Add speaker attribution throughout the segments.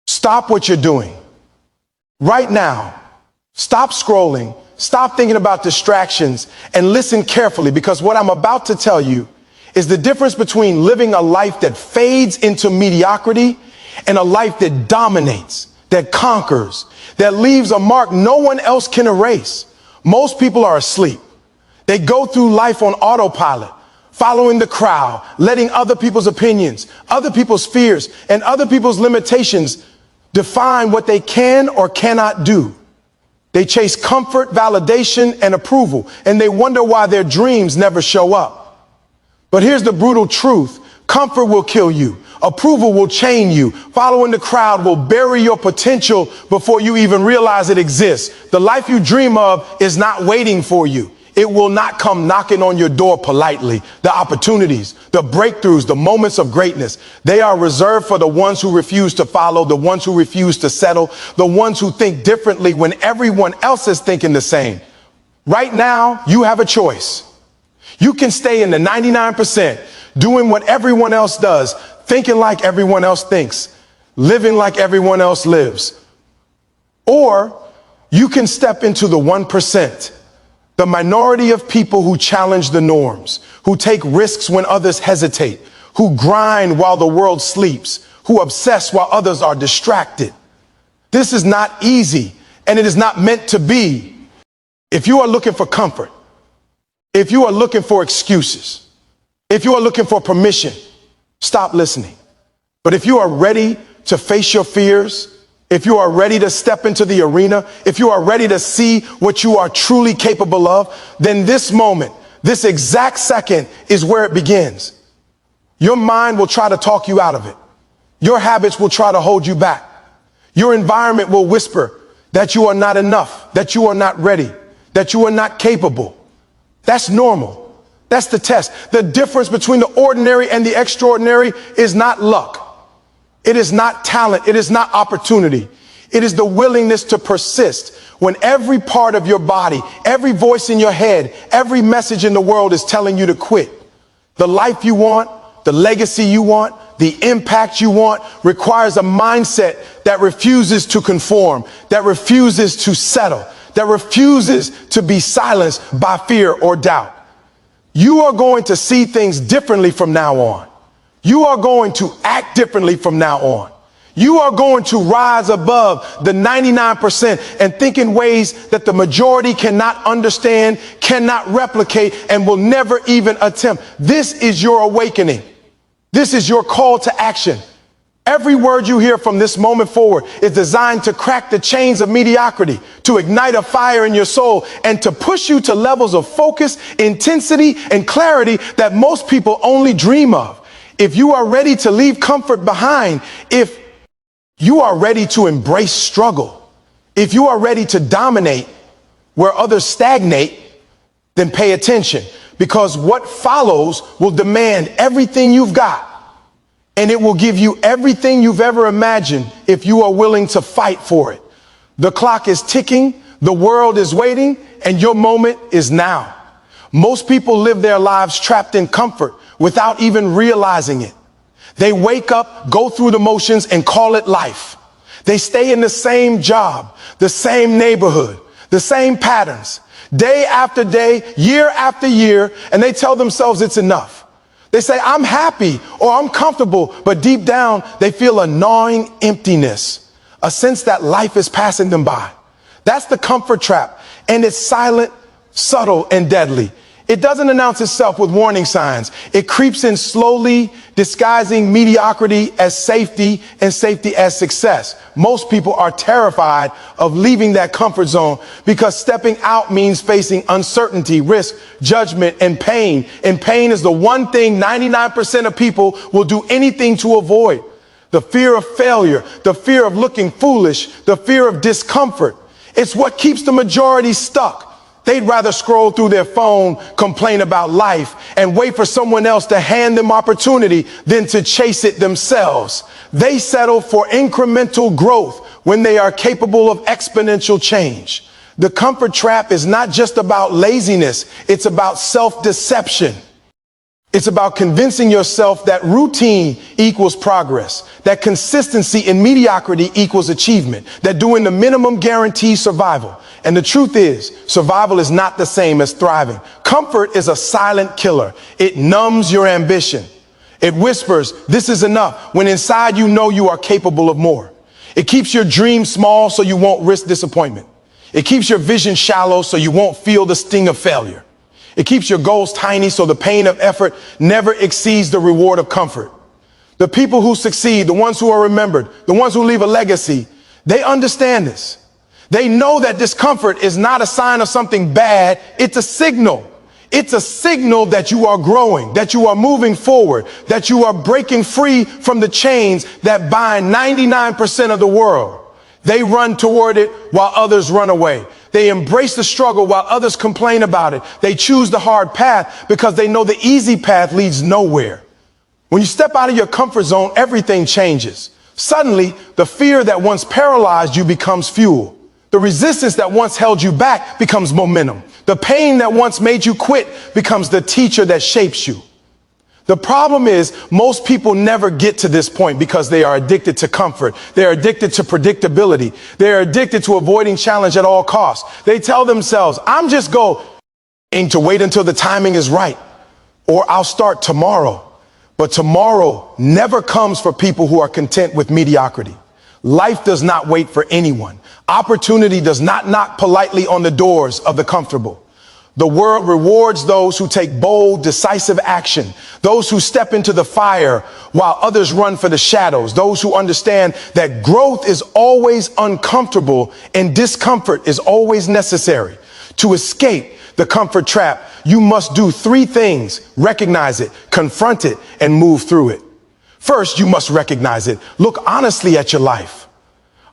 Speaker 1: Stop what you're doing right now. Stop scrolling. Stop thinking about distractions and listen carefully, because what I'm about to tell you is the difference between living a life that fades into mediocrity and a life that dominates, that conquers, that leaves a mark no one else can erase. Most people are asleep. They go through life on autopilot, following the crowd, letting other people's opinions, other people's fears, and other people's limitations define what they can or cannot do. They chase comfort, validation, and approval, and they wonder why their dreams never show up. But here's the brutal truth. Comfort will kill you. Approval will chain you. Following the crowd will bury your potential before you even realize it exists. The life you dream of is not waiting for you. It will not come knocking on your door politely. The opportunities, the breakthroughs, the moments of greatness, they are reserved for the ones who refuse to follow, the ones who refuse to settle, the ones who think differently when everyone else is thinking the same. Right now, you have a choice. You can stay in the 99%, doing what everyone else does, thinking like everyone else thinks, living like everyone else lives. Or you can step into the 1%. The minority of people who challenge the norms, who take risks when others hesitate, who grind while the world sleeps, who obsess while others are distracted. This is not easy, and it is not meant to be. If you are looking for comfort, if you are looking for excuses, if you are looking for permission, stop listening. But if you are ready to face your fears, if you are ready to step into the arena, if you are ready to see what you are truly capable of, then this moment, this exact second is where it begins. Your mind will try to talk you out of it. Your habits will try to hold you back. Your environment will whisper that you are not enough, that you are not ready, that you are not capable. That's normal. That's the test. The difference between the ordinary and the extraordinary is not luck. It is not talent. It is not opportunity. It is the willingness to persist when every part of your body, every voice in your head, every message in the world is telling you to quit. The life you want, the legacy you want, the impact you want requires a mindset that refuses to conform, that refuses to settle, that refuses to be silenced by fear or doubt. You are going to see things differently from now on. You are going to act differently from now on. You are going to rise above the 99% and think in ways that the majority cannot understand, cannot replicate, and will never even attempt. This is your awakening. This is your call to action. Every word you hear from this moment forward is designed to crack the chains of mediocrity, to ignite a fire in your soul, and to push you to levels of focus, intensity, and clarity that most people only dream of. If you are ready to leave comfort behind, if you are ready to embrace struggle, if you are ready to dominate where others stagnate, then pay attention, because what follows will demand everything you've got, and it will give you everything you've ever imagined if you are willing to fight for it. The clock is ticking, the world is waiting, and your moment is now. Most people live their lives trapped in comfort without even realizing it. They wake up, go through the motions, and call it life. They stay in the same job, the same neighborhood, the same patterns, day after day, year after year, and they tell themselves it's enough. They say, I'm happy or I'm comfortable, but deep down, they feel a gnawing emptiness, a sense that life is passing them by. That's the comfort trap, and it's silent, subtle, and deadly. It doesn't announce itself with warning signs. It creeps in slowly, disguising mediocrity as safety and safety as success. Most people are terrified of leaving that comfort zone because stepping out means facing uncertainty, risk, judgment, and pain. And pain is the one thing 99% of people will do anything to avoid. The fear of failure, the fear of looking foolish, the fear of discomfort. It's what keeps the majority stuck. They'd rather scroll through their phone, complain about life, and wait for someone else to hand them opportunity than to chase it themselves. They settle for incremental growth when they are capable of exponential change. The comfort trap is not just about laziness. It's about self-deception. It's about convincing yourself that routine equals progress, that consistency in mediocrity equals achievement, that doing the minimum guarantees survival. And the truth is, survival is not the same as thriving. Comfort is a silent killer. It numbs your ambition. It whispers, "This is enough," when inside you know you are capable of more. It keeps your dreams small so you won't risk disappointment. It keeps your vision shallow so you won't feel the sting of failure. It keeps your goals tiny so the pain of effort never exceeds the reward of comfort. The people who succeed, the ones who are remembered, the ones who leave a legacy, they understand this. They know that discomfort is not a sign of something bad. It's a signal. It's a signal that you are growing, that you are moving forward, that you are breaking free from the chains that bind 99% of the world. They run toward it while others run away. They embrace the struggle while others complain about it. They choose the hard path because they know the easy path leads nowhere. When you step out of your comfort zone, everything changes. Suddenly, the fear that once paralyzed you becomes fuel. The resistance that once held you back becomes momentum. The pain that once made you quit becomes the teacher that shapes you. The problem is most people never get to this point because they are addicted to comfort. They are addicted to predictability. They are addicted to avoiding challenge at all costs. They tell themselves, "I'm just going to wait until the timing is right, or I'll start tomorrow." But tomorrow never comes for people who are content with mediocrity. Life does not wait for anyone. Opportunity does not knock politely on the doors of the comfortable. The world rewards those who take bold, decisive action, those who step into the fire while others run for the shadows, those who understand that growth is always uncomfortable and discomfort is always necessary. To escape the comfort trap, you must do three things: recognize it, confront it, and move through it. First, you must recognize it. Look honestly at your life.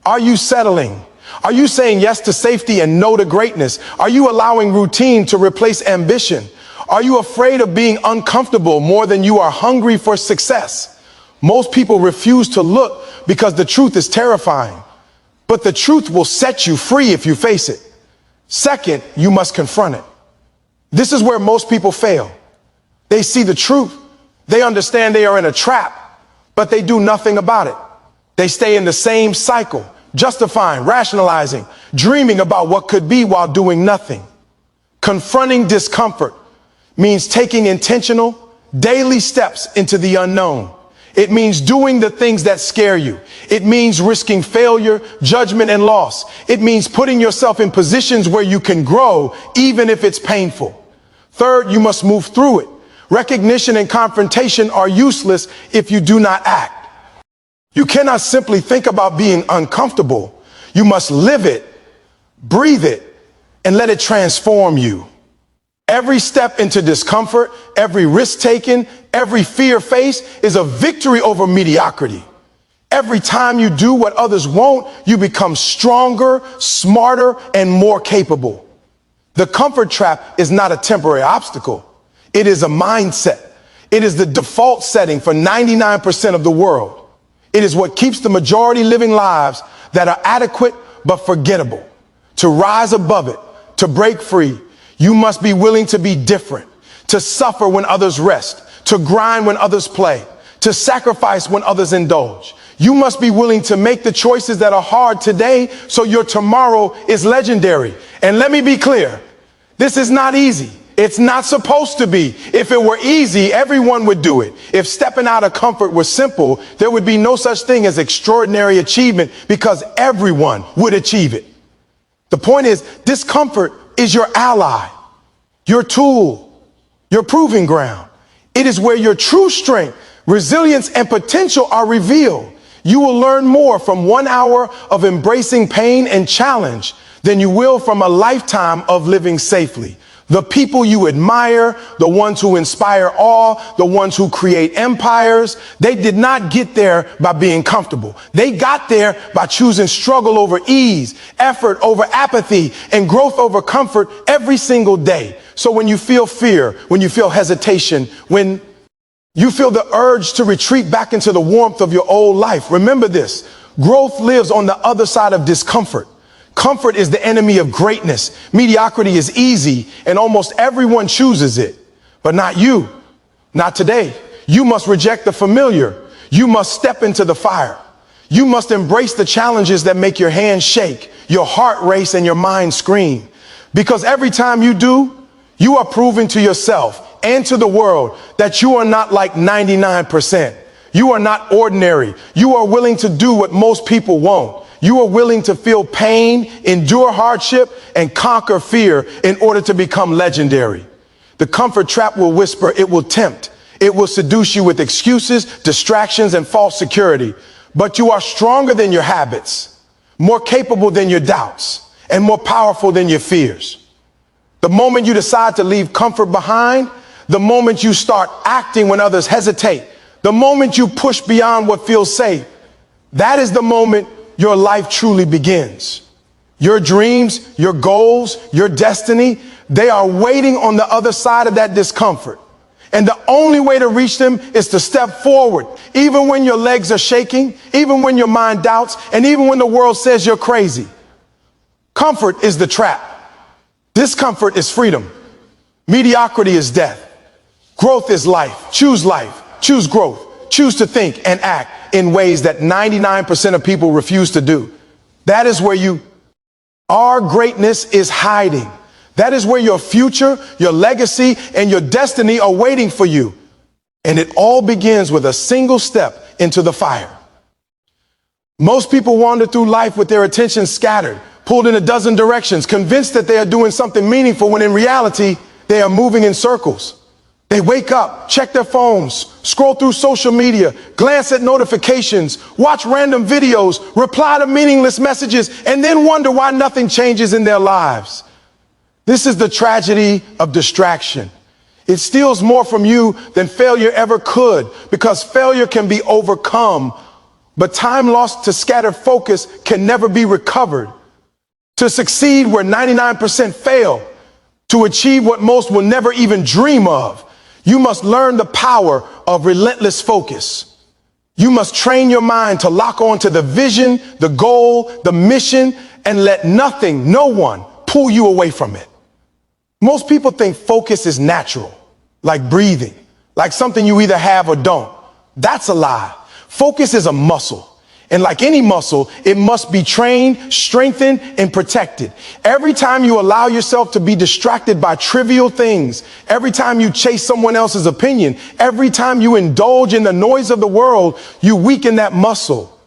Speaker 1: Are you settling? Are you saying yes to safety and no to greatness? Are you allowing routine to replace ambition? Are you afraid of being uncomfortable more than you are hungry for success? Most people refuse to look because the truth is terrifying, but the truth will set you free if you face it. Second, you must confront it. This is where most people fail. They see the truth. They understand they are in a trap, but they do nothing about it. They stay in the same cycle, justifying, rationalizing, dreaming about what could be while doing nothing. Confronting discomfort means taking intentional, daily steps into the unknown. It means doing the things that scare you. It means risking failure, judgment, and loss. It means putting yourself in positions where you can grow, even if it's painful. Third, you must move through it. Recognition and confrontation are useless if you do not act. You cannot simply think about being uncomfortable. You must live it, breathe it, and let it transform you. Every step into discomfort, every risk taken, every fear faced is a victory over mediocrity. Every time you do what others won't, you become stronger, smarter, and more capable. The comfort trap is not a temporary obstacle. It is a mindset. It is the default setting for 99% of the world. It is what keeps the majority living lives that are adequate but forgettable. To rise above it, to break free, you must be willing to be different, to suffer when others rest, to grind when others play, to sacrifice when others indulge. You must be willing to make the choices that are hard today so your tomorrow is legendary. And let me be clear, this is not easy. It's not supposed to be. If it were easy, everyone would do it. If stepping out of comfort was simple, there would be no such thing as extraordinary achievement because everyone would achieve it. The point is, discomfort is your ally, your tool, your proving ground. It is where your true strength, resilience, and potential are revealed. You will learn more from 1 hour of embracing pain and challenge than you will from a lifetime of living safely. The people you admire, the ones who inspire awe, the ones who create empires, they did not get there by being comfortable. They got there by choosing struggle over ease, effort over apathy, and growth over comfort every single day. So when you feel fear, when you feel hesitation, when you feel the urge to retreat back into the warmth of your old life, remember this: growth lives on the other side of discomfort. Comfort is the enemy of greatness. Mediocrity is easy, and almost everyone chooses it, but not you. Not today. You must reject the familiar. You must step into the fire. You must embrace the challenges that make your hands shake, your heart race, and your mind scream. Because every time you do, you are proving to yourself and to the world that you are not like 99%. You are not ordinary. You are willing to do what most people won't. You are willing to feel pain, endure hardship, and conquer fear in order to become legendary. The comfort trap will whisper, it will tempt. It will seduce you with excuses, distractions, and false security. But you are stronger than your habits, more capable than your doubts, and more powerful than your fears. The moment you decide to leave comfort behind, the moment you start acting when others hesitate, the moment you push beyond what feels safe, that is the moment your life truly begins. Your dreams, your goals, your destiny, they are waiting on the other side of that discomfort. And the only way to reach them is to step forward, even when your legs are shaking, even when your mind doubts, and even when the world says you're crazy. Comfort is the trap. Discomfort is freedom. Mediocrity is death. Growth is life. Choose growth. Choose to think and act in ways that 99% of people refuse to do. That is where our greatness is hiding. That is where your future, your legacy, and your destiny are waiting for you. And it all begins with a single step into the fire. Most people wander through life with their attention scattered, pulled in a dozen directions, convinced that they are doing something meaningful when in reality, they are moving in circles. They wake up, check their phones, scroll through social media, glance at notifications, watch random videos, reply to meaningless messages, and then wonder why nothing changes in their lives. This is the tragedy of distraction. It steals more from you than failure ever could, because failure can be overcome, but time lost to scattered focus can never be recovered. To succeed where 99% fail, to achieve what most will never even dream of, you must learn the power of relentless focus. You must train your mind to lock on to the vision, the goal, the mission, and let nothing, no one, pull you away from it. Most people think focus is natural, like breathing, like something you either have or don't. That's a lie. Focus is a muscle. And like any muscle, it must be trained, strengthened, and protected. Every time you allow yourself to be distracted by trivial things, every time you chase someone else's opinion, every time you indulge in the noise of the world, you weaken that muscle.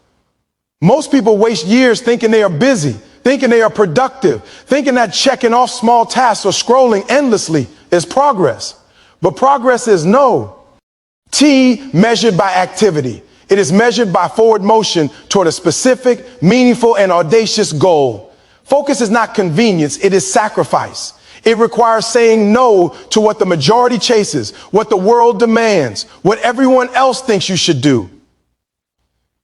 Speaker 1: Most people waste years thinking they are busy, thinking they are productive, thinking that checking off small tasks or scrolling endlessly is progress. But progress is measured by activity. It is measured by forward motion toward a specific, meaningful, and audacious goal. Focus is not convenience, it is sacrifice. It requires saying no to what the majority chases, what the world demands, what everyone else thinks you should do.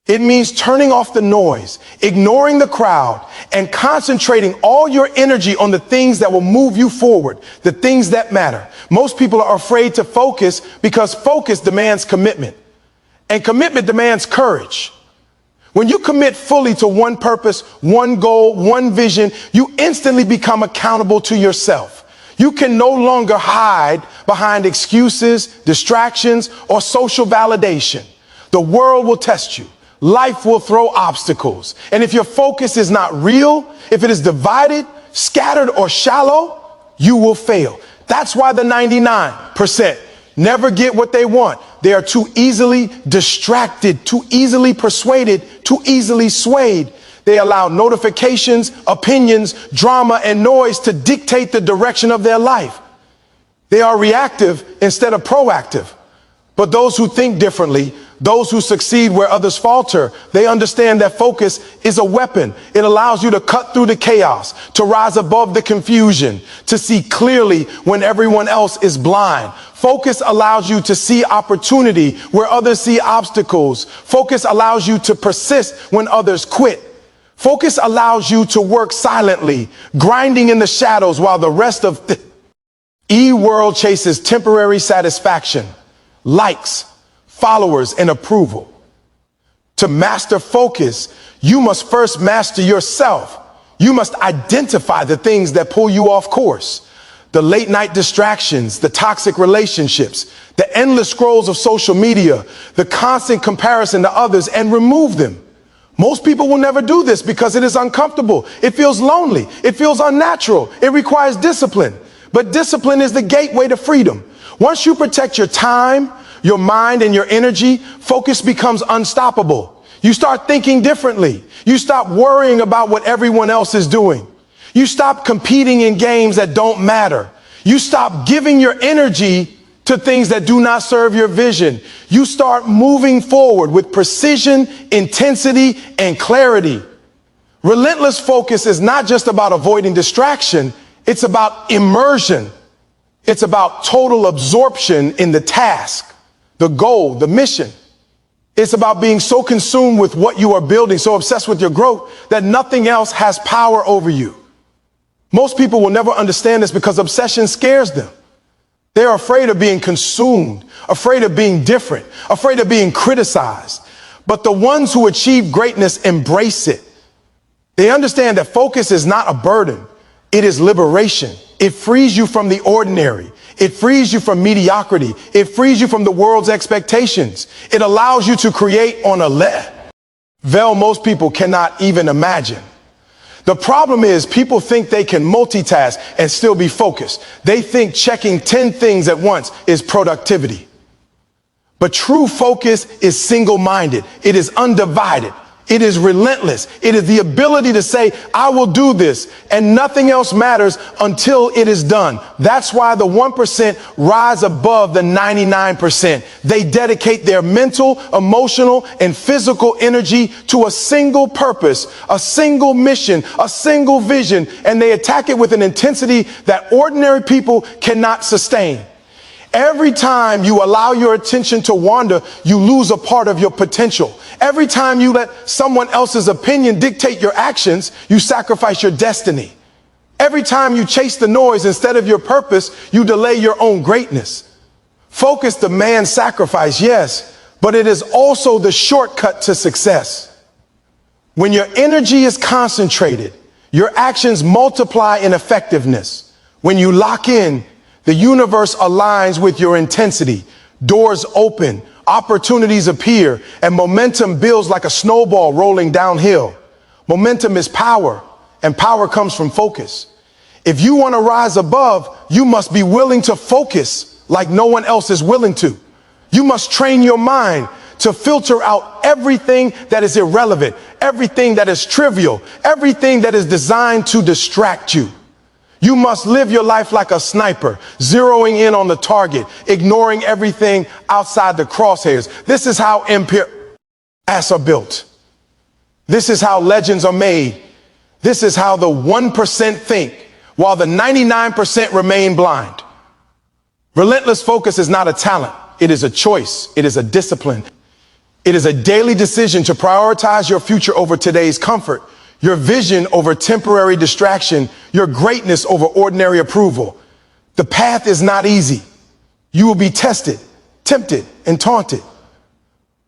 Speaker 1: It means turning off the noise, ignoring the crowd, and concentrating all your energy on the things that will move you forward, the things that matter. Most people are afraid to focus because focus demands commitment. And commitment demands courage. When you commit fully to one purpose, one goal, one vision, you instantly become accountable to yourself. You can no longer hide behind excuses, distractions, or social validation. The world will test you. Life will throw obstacles. And if your focus is not real, if it is divided, scattered, or shallow, you will fail. That's why the 99% never get what they want. They are too easily distracted, too easily persuaded, too easily swayed. They allow notifications, opinions, drama, and noise to dictate the direction of their life. They are reactive instead of proactive. But those who think differently, those who succeed where others falter, they understand that focus is a weapon. It allows you to cut through the chaos, to rise above the confusion, to see clearly when everyone else is blind. Focus allows you to see opportunity where others see obstacles. Focus allows you to persist when others quit. Focus allows you to work silently, grinding in the shadows while the rest of the world chases temporary satisfaction, likes, followers, and approval. To master focus, you must first master yourself. You must identify the things that pull you off course. The late night distractions, the toxic relationships, the endless scrolls of social media, the constant comparison to others, and remove them. Most people will never do this because it is uncomfortable. It feels lonely. It feels unnatural. It requires discipline. But discipline is the gateway to freedom. Once you protect your time, your mind, and your energy, focus becomes unstoppable. You start thinking differently. You stop worrying about what everyone else is doing. You stop competing in games that don't matter. You stop giving your energy to things that do not serve your vision. You start moving forward with precision, intensity, and clarity. Relentless focus is not just about avoiding distraction. It's about immersion. It's about total absorption in the task, the goal, the mission. It's about being so consumed with what you are building, so obsessed with your growth, that nothing else has power over you. Most people will never understand this because obsession scares them. They're afraid of being consumed, afraid of being different, afraid of being criticized. But the ones who achieve greatness embrace it. They understand that focus is not a burden. It is liberation. It frees you from the ordinary. It frees you from mediocrity. It frees you from the world's expectations. It allows you to create on a level most people cannot even imagine. The problem is people think they can multitask and still be focused. They think checking 10 things at once is productivity. But true focus is single-minded. It is undivided. It is relentless. It is the ability to say, I will do this, and nothing else matters until it is done. That's why the 1% rise above the 99%. They dedicate their mental, emotional, and physical energy to a single purpose, a single mission, a single vision, and they attack it with an intensity that ordinary people cannot sustain. Every time you allow your attention to wander, you lose a part of your potential. Every time you let someone else's opinion dictate your actions, you sacrifice your destiny. Every time you chase the noise instead of your purpose, you delay your own greatness. Focus demands sacrifice, yes, but it is also the shortcut to success. When your energy is concentrated, your actions multiply in effectiveness. When you lock in, the universe aligns with your intensity. Doors open, opportunities appear, and momentum builds like a snowball rolling downhill. Momentum is power, and power comes from focus. If you want to rise above, you must be willing to focus like no one else is willing to. You must train your mind to filter out everything that is irrelevant, everything that is trivial, everything that is designed to distract you. You must live your life like a sniper, zeroing in on the target, ignoring everything outside the crosshairs. This is how empires are built. This is how legends are made. This is how the 1% think, while the 99% remain blind. Relentless focus is not a talent. It is a choice. It is a discipline. It is a daily decision to prioritize your future over today's comfort, your vision over temporary distraction, your greatness over ordinary approval. The path is not easy. You will be tested, tempted, and taunted.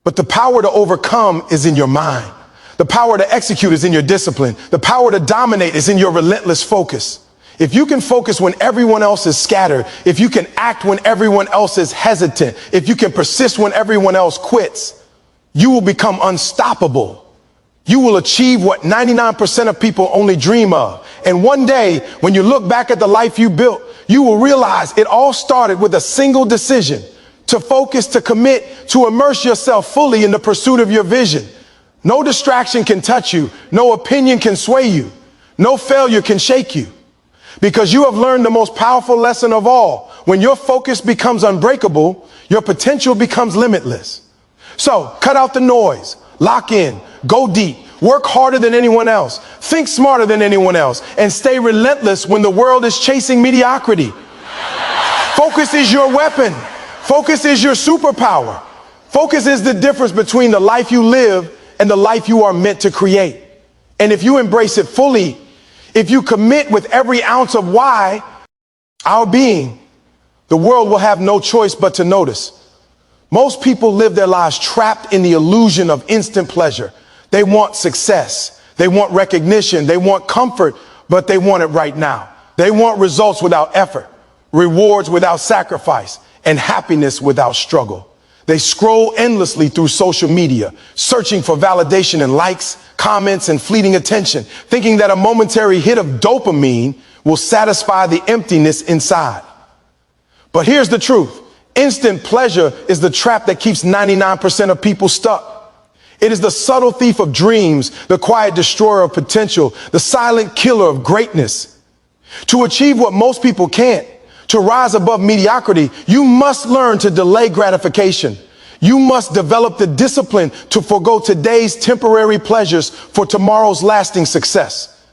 Speaker 1: But the power to overcome is in your mind. The power to execute is in your discipline. The power to dominate is in your relentless focus. If you can focus when everyone else is scattered, if you can act when everyone else is hesitant, if you can persist when everyone else quits, you will become unstoppable. You will achieve what 99% of people only dream of. And one day, when you look back at the life you built, you will realize it all started with a single decision: to focus, to commit, to immerse yourself fully in the pursuit of your vision. No distraction can touch you. No opinion can sway you. No failure can shake you. Because you have learned the most powerful lesson of all. When your focus becomes unbreakable, your potential becomes limitless. So cut out the noise, lock in, go deep, work harder than anyone else, think smarter than anyone else, and stay relentless when the world is chasing mediocrity. Focus is your weapon. Focus is your superpower. Focus is the difference between the life you live and the life you are meant to create. And if you embrace it fully, if you commit with every ounce of why, our being, the world will have no choice but to notice. Most people live their lives trapped in the illusion of instant pleasure. They want success. They want recognition. They want comfort, but they want it right now. They want results without effort. rewards without sacrifice, and happiness without struggle. They scroll endlessly through social media, searching for validation and likes, comments, and fleeting attention, thinking that a momentary hit of dopamine will satisfy the emptiness inside. But here's the truth. Instant pleasure is the trap that keeps 99% of people stuck. It is the subtle thief of dreams, the quiet destroyer of potential, the silent killer of greatness. To achieve what most people can't, to rise above mediocrity, you must learn to delay gratification. You must develop the discipline to forego today's temporary pleasures for tomorrow's lasting success.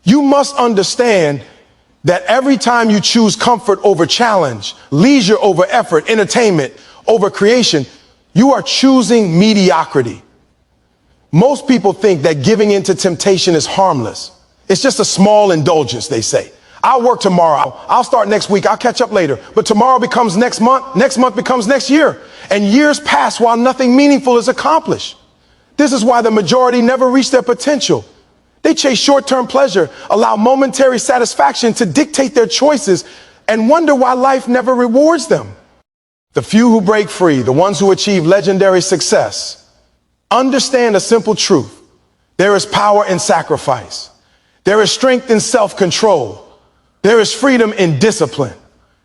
Speaker 1: You must understand that every time you choose comfort over challenge, leisure over effort, entertainment over creation, you are choosing mediocrity. Most people think that giving in to temptation is harmless. It's just a small indulgence, they say. I'll work tomorrow. I'll start next week. I'll catch up later. But tomorrow becomes next month becomes next year. And years pass while nothing meaningful is accomplished. This is why the majority never reach their potential. They chase short-term pleasure, allow momentary satisfaction to dictate their choices, and wonder why life never rewards them. The few who break free, the ones who achieve legendary success, understand a simple truth. There is power in sacrifice. There is strength in self-control. There is freedom in discipline.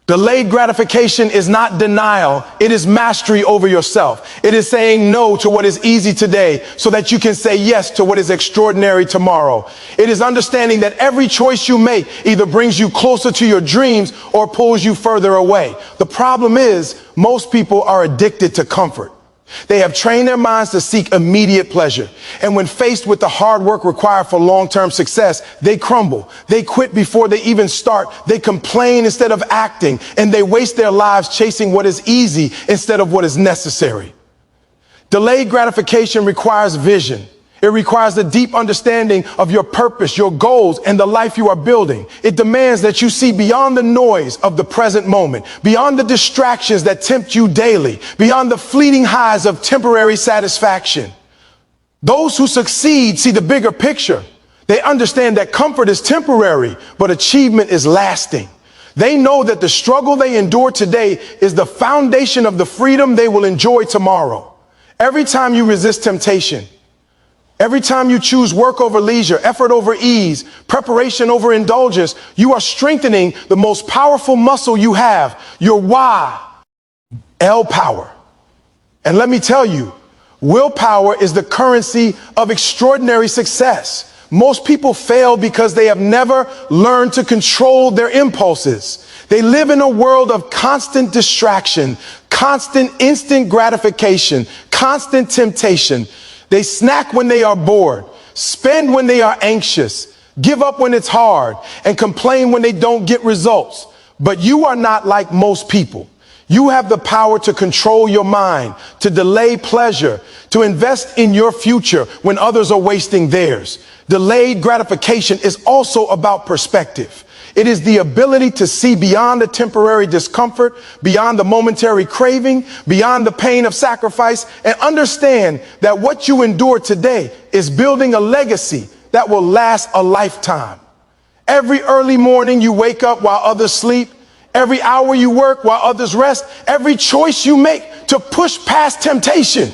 Speaker 1: Delayed gratification is not denial. It is mastery over yourself. It is saying no to what is easy today so that you can say yes to what is extraordinary tomorrow. It is understanding that every choice you make either brings you closer to your dreams or pulls you further away. The problem is most people are addicted to comfort. They have trained their minds to seek immediate pleasure. And when faced with the hard work required for long-term success, they crumble. They quit before they even start. They complain instead of acting, and they waste their lives chasing what is easy instead of what is necessary. Delayed gratification requires vision. It requires a deep understanding of your purpose, your goals, and the life you are building. It demands that you see beyond the noise of the present moment, beyond the distractions that tempt you daily, beyond the fleeting highs of temporary satisfaction. Those who succeed see the bigger picture. They understand that comfort is temporary, but achievement is lasting. They know that the struggle they endure today is the foundation of the freedom they will enjoy tomorrow. Every time you resist temptation, every time you choose work over leisure, effort over ease, preparation over indulgence, you are strengthening the most powerful muscle you have, your why, L power. And let me tell you, willpower is the currency of extraordinary success. Most people fail because they have never learned to control their impulses. They live in a world of constant distraction, constant instant gratification, constant temptation. They snack when they are bored, spend when they are anxious, give up when it's hard, and complain when they don't get results. But you are not like most people. You have the power to control your mind, to delay pleasure, to invest in your future when others are wasting theirs. Delayed gratification is also about perspective. It is the ability to see beyond the temporary discomfort, beyond the momentary craving, beyond the pain of sacrifice, and understand that what you endure today is building a legacy that will last a lifetime. Every early morning you wake up while others sleep, every hour you work while others rest, every choice you make to push past temptation,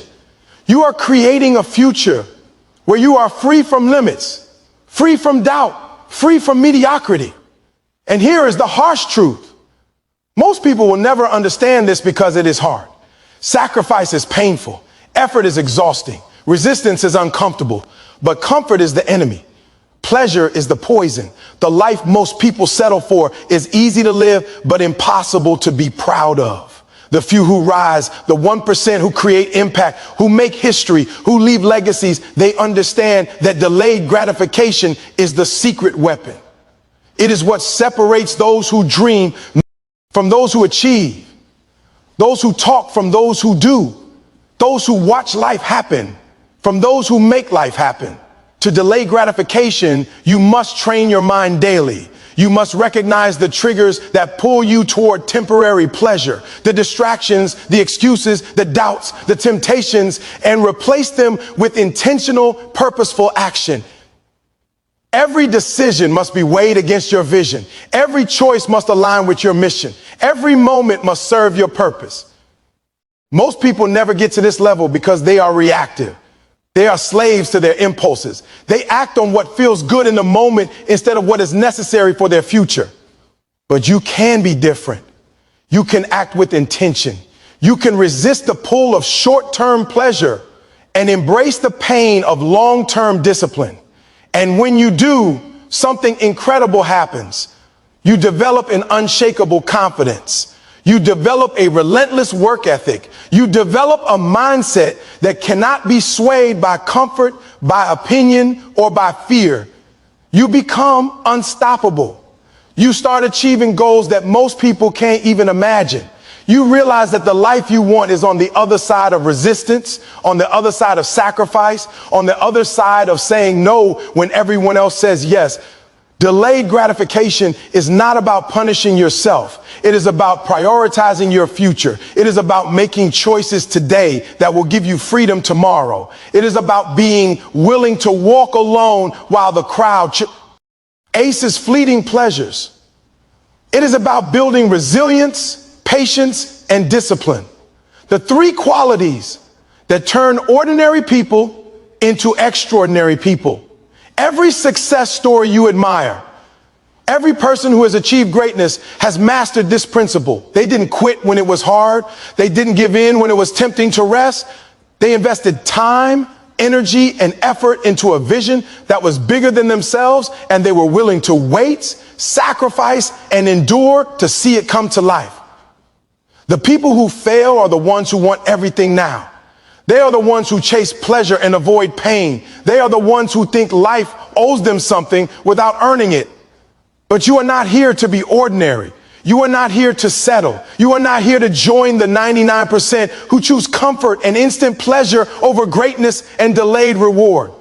Speaker 1: you are creating a future where you are free from limits, free from doubt, free from mediocrity. And here is the harsh truth. Most people will never understand this because it is hard. Sacrifice is painful. Effort is exhausting. Resistance is uncomfortable. But comfort is the enemy. Pleasure is the poison. The life most people settle for is easy to live, but impossible to be proud of. The few who rise, the 1% who create impact, who make history, who leave legacies, they understand that delayed gratification is the secret weapon. It is what separates those who dream from those who achieve, those who talk from those who do, those who watch life happen from those who make life happen. To delay gratification, you must train your mind daily. You must recognize the triggers that pull you toward temporary pleasure, the distractions, the excuses, the doubts, the temptations, and replace them with intentional, purposeful action. Every decision must be weighed against your vision. Every choice must align with your mission. Every moment must serve your purpose. Most people never get to this level because they are reactive. They are slaves to their impulses. They act on what feels good in the moment instead of what is necessary for their future. But you can be different. You can act with intention. You can resist the pull of short-term pleasure and embrace the pain of long-term discipline. And when you do, something incredible happens. You develop an unshakable confidence. You develop a relentless work ethic. You develop a mindset that cannot be swayed by comfort, by opinion, or by fear. You become unstoppable. You start achieving goals that most people can't even imagine. You realize that the life you want is on the other side of resistance, on the other side of sacrifice, on the other side of saying no when everyone else says yes. Delayed gratification is not about punishing yourself. It is about prioritizing your future. It is about making choices today that will give you freedom tomorrow. It is about being willing to walk alone while the crowd aces fleeting pleasures. It is about building resilience, patience, and discipline. The three qualities that turn ordinary people into extraordinary people. Every success story you admire, every person who has achieved greatness has mastered this principle. They didn't quit when it was hard. They didn't give in when it was tempting to rest. They invested time, energy, and effort into a vision that was bigger than themselves, and they were willing to wait, sacrifice, and endure to see it come to life. The people who fail are the ones who want everything now. They are the ones who chase pleasure and avoid pain. They are the ones who think life owes them something without earning it. But you are not here to be ordinary. You are not here to settle. You are not here to join the 99% who choose comfort and instant pleasure over greatness and delayed reward.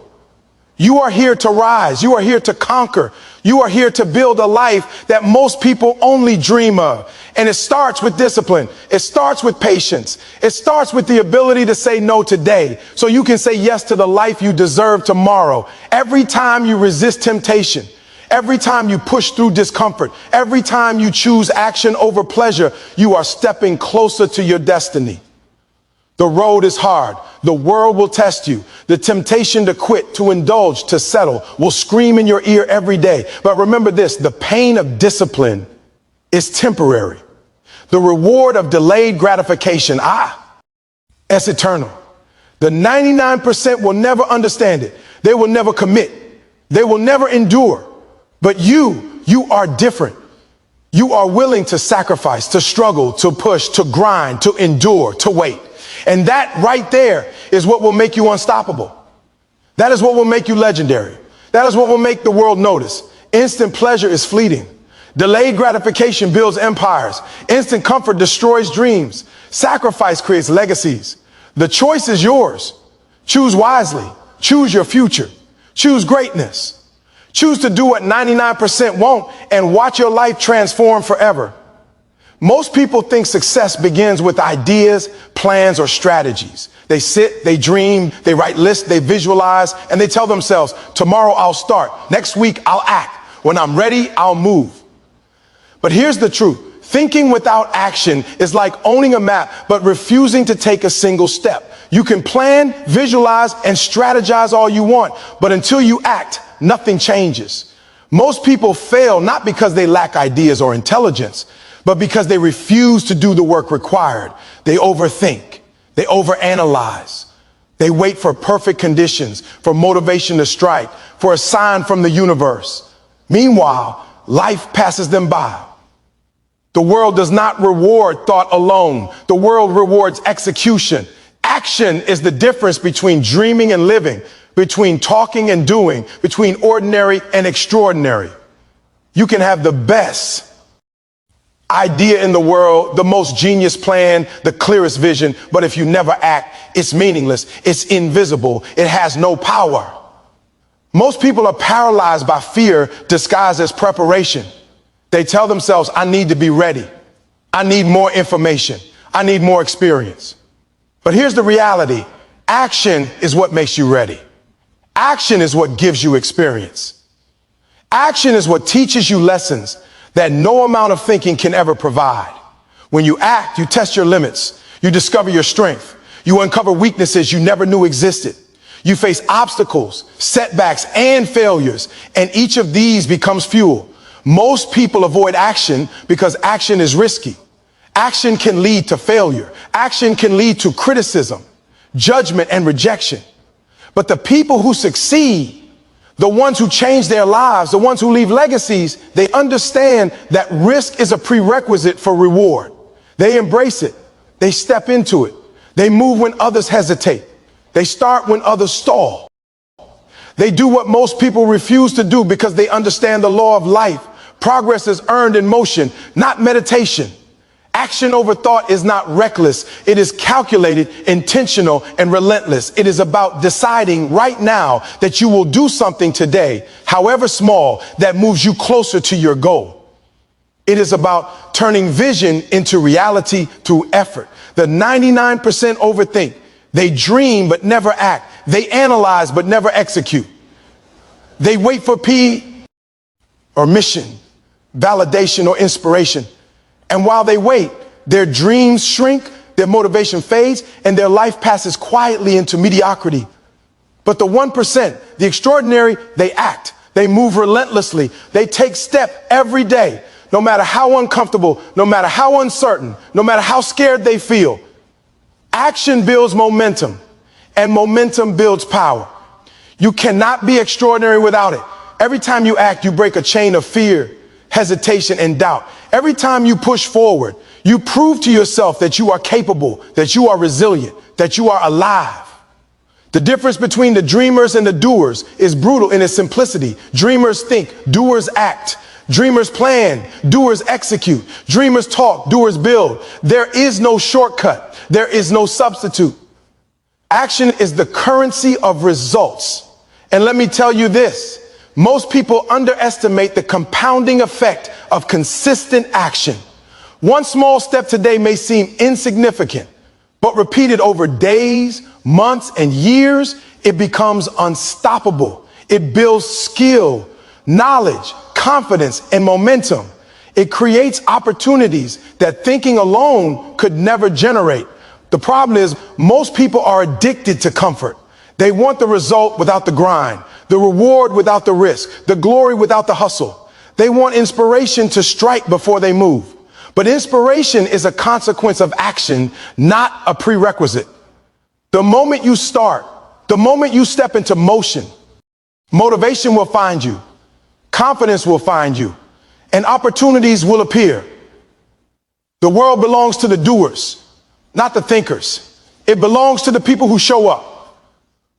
Speaker 1: You are here to rise. You are here to conquer. You are here to build a life that most people only dream of. And it starts with discipline. It starts with patience. It starts with the ability to say no today so you can say yes to the life you deserve tomorrow. Every time you resist temptation, every time you push through discomfort, every time you choose action over pleasure, you are stepping closer to your destiny. The road is hard. The world will test you. The temptation to quit, to indulge, to settle will scream in your ear every day. But remember this, the pain of discipline is temporary. The reward of delayed gratification, it's eternal. The 99% will never understand it. They will never commit. They will never endure. But you are different. You are willing to sacrifice, to struggle, to push, to grind, to endure, to wait. And that right there is what will make you unstoppable. That is what will make you legendary. That is what will make the world notice. Instant pleasure is fleeting. Delayed gratification builds empires. Instant comfort destroys dreams. Sacrifice creates legacies. The choice is yours. Choose wisely. Choose your future. Choose greatness. Choose to do what 99% won't and watch your life transform forever. Most people think success begins with ideas, plans, or strategies. They sit, they dream, they write lists, they visualize, and they tell themselves, tomorrow I'll start. Next week I'll act. When I'm ready, I'll move. But here's the truth. Thinking without action is like owning a map, but refusing to take a single step. You can plan, visualize, and strategize all you want, but until you act, nothing changes. Most people fail not because they lack ideas or intelligence, but because they refuse to do the work required. They overthink. They overanalyze. They wait for perfect conditions, for motivation to strike, for a sign from the universe. Meanwhile, life passes them by. The world does not reward thought alone. The world rewards execution. Action is the difference between dreaming and living, between talking and doing, between ordinary and extraordinary. You can have the best idea in the world, the most genius plan, the clearest vision, but if you never act, it's meaningless, it's invisible, it has no power. Most people are paralyzed by fear disguised as preparation. They tell themselves, I need to be ready. I need more information. I need more experience. But here's the reality. Action is what makes you ready. Action is what gives you experience. Action is what teaches you lessons that no amount of thinking can ever provide. When you act, you test your limits. You discover your strength. You uncover weaknesses you never knew existed. You face obstacles, setbacks, and failures, and each of these becomes fuel. Most people avoid action because action is risky. Action can lead to failure. Action can lead to criticism, judgment, and rejection. But the people who succeed, the ones who change their lives, the ones who leave legacies, they understand that risk is a prerequisite for reward. They embrace it. They step into it. They move when others hesitate. They start when others stall. They do what most people refuse to do because they understand the law of life. Progress is earned in motion, not meditation. Action over thought is not reckless. It is calculated, intentional, and relentless. It is about deciding right now that you will do something today, however small, that moves you closer to your goal. It is about turning vision into reality through effort. The 99% overthink. They dream but never act. They analyze but never execute. They wait for P or mission, validation, or inspiration. And while they wait, their dreams shrink, their motivation fades, and their life passes quietly into mediocrity. But the 1%, the extraordinary, they act. They move relentlessly. They take step every day, no matter how uncomfortable, no matter how uncertain, no matter how scared they feel. Action builds momentum, and momentum builds power. You cannot be extraordinary without it. Every time you act, you break a chain of fear, hesitation, and doubt. Every time you push forward, you prove to yourself that you are capable, that you are resilient, that you are alive. The difference between the dreamers and the doers is brutal in its simplicity. Dreamers think, doers act. Dreamers plan, doers execute. Dreamers talk, doers build. There is no shortcut. There is no substitute. Action is the currency of results. And let me tell you this. Most people underestimate the compounding effect of consistent action. One small step today may seem insignificant, but repeated over days, months, and years, it becomes unstoppable. It builds skill, knowledge, confidence, and momentum. It creates opportunities that thinking alone could never generate. The problem is most people are addicted to comfort. They want the result without the grind, the reward without the risk, the glory without the hustle. They want inspiration to strike before they move. But inspiration is a consequence of action, not a prerequisite. The moment you start, the moment you step into motion, motivation will find you, confidence will find you, and opportunities will appear. The world belongs to the doers, not the thinkers. It belongs to the people who show up,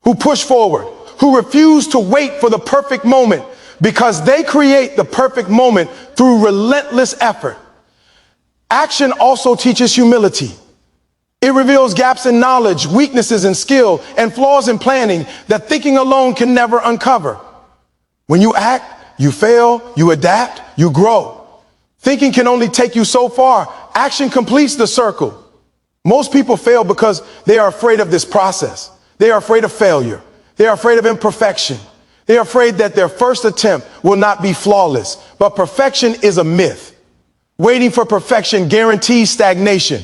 Speaker 1: who push forward, who refuse to wait for the perfect moment, because they create the perfect moment through relentless effort. Action also teaches humility. It reveals gaps in knowledge, weaknesses in skill, and flaws in planning that thinking alone can never uncover. When you act, you fail, you adapt, you grow. Thinking can only take you so far. Action completes the circle. Most people fail because they are afraid of this process. They are afraid of failure. They are afraid of imperfection. They are afraid that their first attempt will not be flawless. But perfection is a myth. Waiting for perfection guarantees stagnation.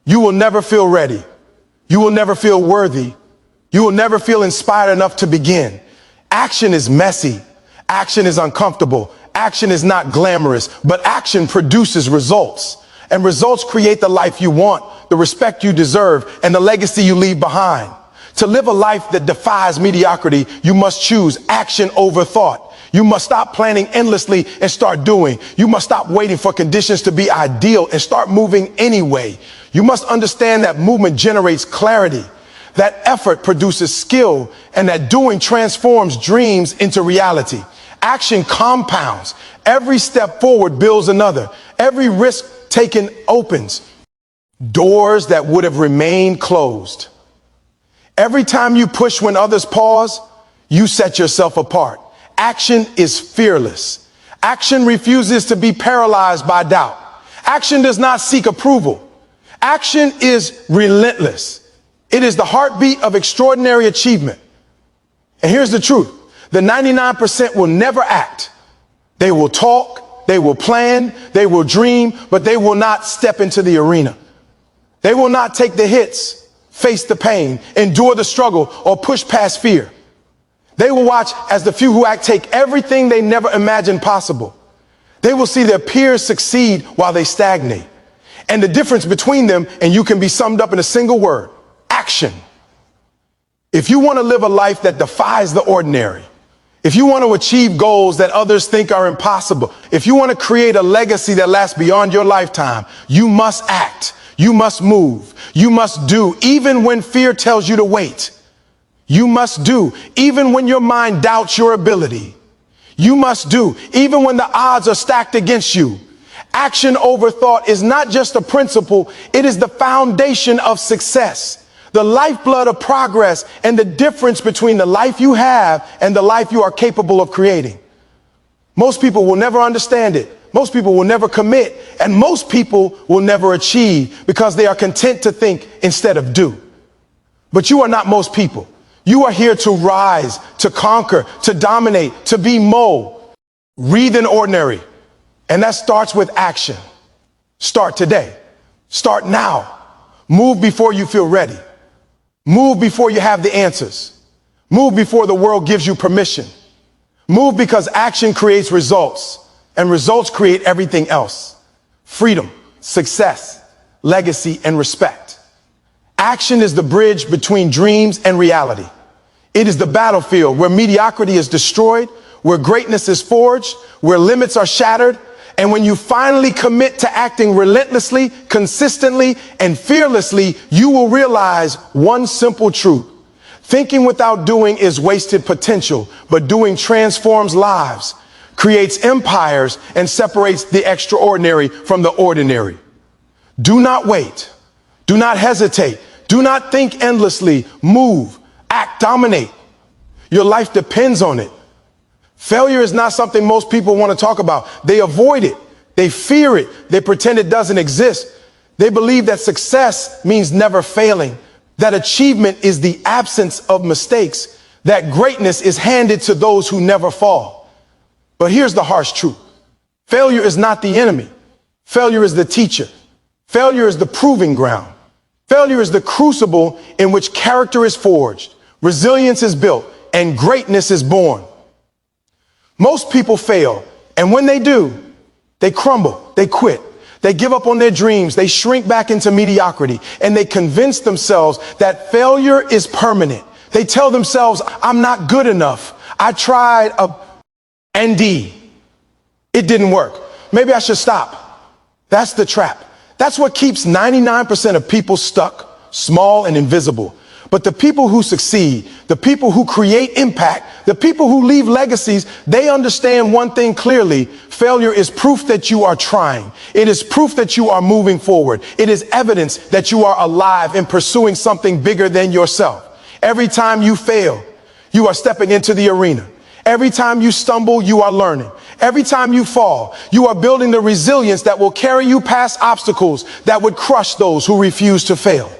Speaker 1: You will never feel ready. You will never feel worthy. You will never feel inspired enough to begin. Action is messy. Action is uncomfortable. Action is not glamorous, but action produces results. And results create the life you want, the respect you deserve, and the legacy you leave behind. To live a life that defies mediocrity, you must choose action over thought. You must stop planning endlessly and start doing. You must stop waiting for conditions to be ideal and start moving anyway. You must understand that movement generates clarity, that effort produces skill, and that doing transforms dreams into reality. Action compounds. Every step forward builds another. Every risk taken opens doors that would have remained closed. Every time you push when others pause, you set yourself apart. Action is fearless. Action refuses to be paralyzed by doubt. Action does not seek approval. Action is relentless. It is the heartbeat of extraordinary achievement. And here's the truth. The 99% will never act. They will talk, they will plan, they will dream, but they will not step into the arena. They will not take the hits, face the pain, endure the struggle, or push past fear. They will watch as the few who act take everything they never imagined possible. They will see their peers succeed while they stagnate. And the difference between them, and you can be summed up in a single word: action. If you want to live a life that defies the ordinary, if you want to achieve goals that others think are impossible, if you want to create a legacy that lasts beyond your lifetime, you must act, you must move, you must do, even when fear tells you to wait. You must do, even when your mind doubts your ability. You must do, even when the odds are stacked against you. Action over thought is not just a principle, it is the foundation of success, the lifeblood of progress, and the difference between the life you have and the life you are capable of creating. Most people will never understand it. Most people will never commit, and most people will never achieve because they are content to think instead of do. But you are not most people. You are here to rise, to conquer, to dominate, to be Read than ordinary. And that starts with action. Start today. Start now. Move before you feel ready. Move before you have the answers. Move before the world gives you permission. Move because action creates results, and results create everything else: freedom, success, legacy, and respect. Action is the bridge between dreams and reality. It is the battlefield where mediocrity is destroyed, where greatness is forged, where limits are shattered. And when you finally commit to acting relentlessly, consistently, and fearlessly, you will realize one simple truth: thinking without doing is wasted potential, but doing transforms lives, creates empires, and separates the extraordinary from the ordinary. Do not wait. Do not hesitate. Do not think endlessly. Move, act, dominate. Your life depends on it. Failure is not something most people want to talk about. They avoid it. They fear it. They pretend it doesn't exist. They believe that success means never failing, that achievement is the absence of mistakes, that greatness is handed to those who never fall. But here's the harsh truth. Failure is not the enemy. Failure is the teacher. Failure is the proving ground. Failure is the crucible in which character is forged, resilience is built, and greatness is born. Most people fail, and when they do, they crumble, they quit, they give up on their dreams, they shrink back into mediocrity, and they convince themselves that failure is permanent. They tell themselves, I'm not good enough. I tried a ND. It didn't work. Maybe I should stop. That's the trap. That's what keeps 99% of people stuck, small and invisible. But the people who succeed, the people who create impact, the people who leave legacies, they understand one thing clearly: failure is proof that you are trying. It is proof that you are moving forward. It is evidence that you are alive and pursuing something bigger than yourself. Every time you fail, you are stepping into the arena. Every time you stumble, you are learning. Every time you fall, you are building the resilience that will carry you past obstacles that would crush those who refuse to fail.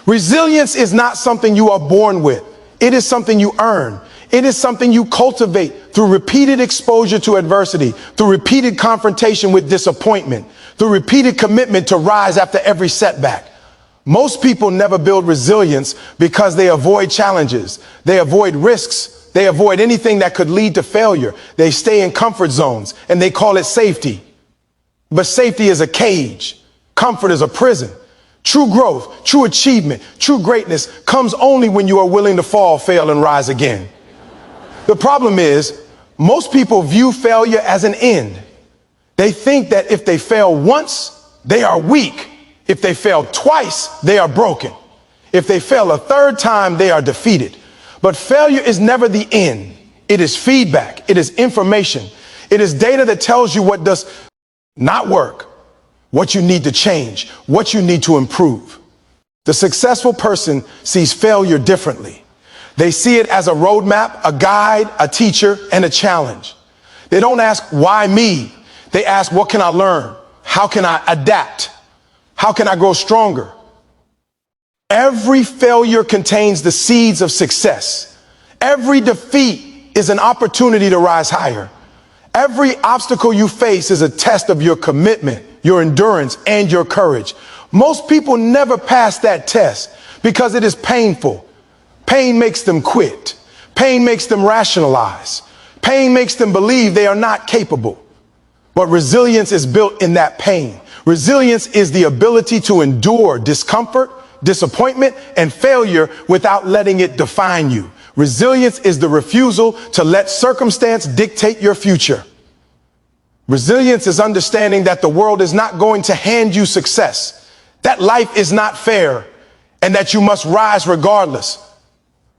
Speaker 1: Resilience is not something you are born with. It is something you earn. It is something you cultivate through repeated exposure to adversity, through repeated confrontation with disappointment, through repeated commitment to rise after every setback. Most people never build resilience because they avoid challenges. They avoid risks. They avoid anything that could lead to failure. They stay in comfort zones and they call it safety. But safety is a cage. Comfort is a prison. True growth, true achievement, true greatness comes only when you are willing to fall, fail, and rise again. The problem is, most people view failure as an end. They think that if they fail once, they are weak. If they fail twice, they are broken. If they fail a third time, they are defeated. But failure is never the end. It is feedback. It is information. It is data that tells you what does not work, what you need to change, what you need to improve. The successful person sees failure differently. They see it as a roadmap, a guide, a teacher, and a challenge. They don't ask, why me? They ask, what can I learn? How can I adapt? How can I grow stronger? Every failure contains the seeds of success. Every defeat is an opportunity to rise higher. Every obstacle you face is a test of your commitment, your endurance, and your courage. Most people never pass that test because it is painful. Pain makes them quit. Pain makes them rationalize. Pain makes them believe they are not capable. But resilience is built in that pain. Resilience is the ability to endure discomfort, disappointment, and failure without letting it define you. Resilience is the refusal to let circumstance dictate your future. Resilience is understanding that the world is not going to hand you success, that life is not fair, and that you must rise regardless.